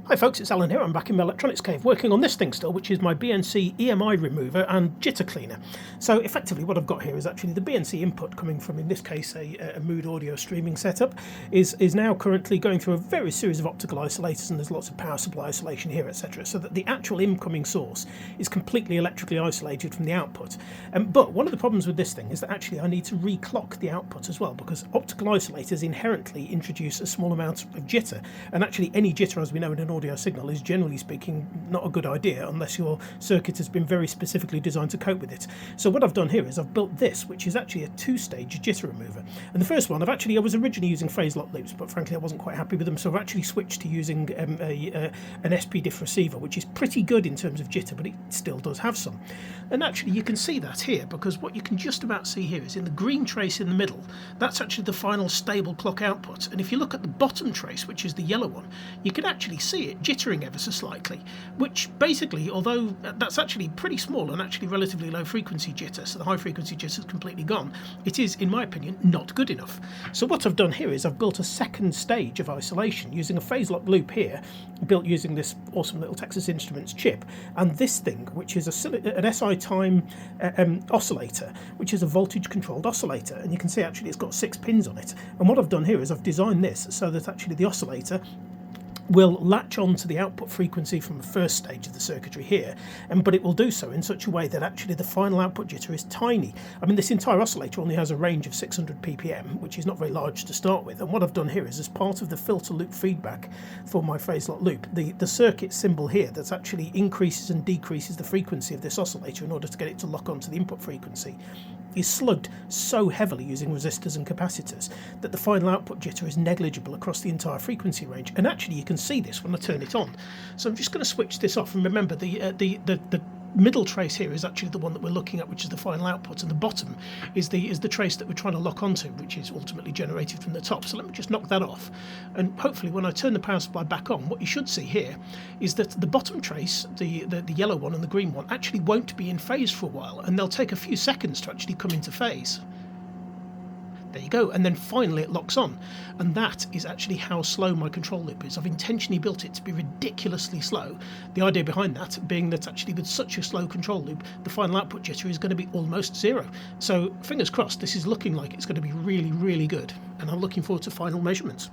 Hi folks, it's Alan here. I'm back in my electronics cave working on this thing still, which is my BNC EMI remover and jitter cleaner. So effectively what I've got here is actually the BNC input coming from, in this case, a Mood audio streaming setup, is now currently going through a very series of optical isolators, and there's lots of power supply isolation here, etc. So that the actual incoming source is completely electrically isolated from the output. But one of the problems with this thing is that actually I need to reclock the output as well, because optical isolators inherently introduce a small amount of jitter, and actually any jitter, as we know in an audio signal, is generally speaking not a good idea unless your circuit has been very specifically designed to cope with it. So what I've done here is I've built this, which is actually a two-stage jitter remover. And the first one, I was originally using phase lock loops, but frankly I wasn't quite happy with them, so I've actually switched to using an SP diff receiver, which is pretty good in terms of jitter, but it still does have some. And actually you can see that here, because what you can just about see here is in the green trace in the middle, that's actually the final stable clock output. And if you look at the bottom trace, which is the yellow one, you can actually see it jittering ever so slightly, which basically, although that's actually pretty small and actually relatively low frequency jitter, so the high frequency jitter is completely gone, it is, in my opinion, not good enough. So what I've done here is I've built a second stage of isolation using a phase lock loop here, built using this awesome little Texas Instruments chip, and this thing, which is an SI time oscillator, which is a voltage controlled oscillator, and you can see actually it's got 6 pins on it. And what I've done here is I've designed this so that actually the oscillator will latch on to the output frequency from the first stage of the circuitry here, but it will do so in such a way that actually the final output jitter is tiny. I mean, this entire oscillator only has a range of 600 ppm, which is not very large to start with, and what I've done here is, as part of the filter loop feedback for my phase lock loop, the circuit symbol here that actually increases and decreases the frequency of this oscillator in order to get it to lock onto the input frequency is slugged so heavily using resistors and capacitors that the final output jitter is negligible across the entire frequency range. And actually you can see this when I turn it on. So I'm just going to switch this off, and remember the middle trace here is actually the one that we're looking at, which is the final output, and the bottom is the trace that we're trying to lock onto, which is ultimately generated from the top. So let me just knock that off, and hopefully when I turn the power supply back on, what you should see here is that the bottom trace, the yellow one and the green one, actually won't be in phase for a while, and they'll take a few seconds to actually come into phase. There you go, and then finally it locks on, and that is actually how slow my control loop is. I've intentionally built it to be ridiculously slow. The idea behind that being that actually with such a slow control loop, the final output jitter is going to be almost zero. So fingers crossed, this is looking like it's going to be really, really good, and I'm looking forward to final measurements.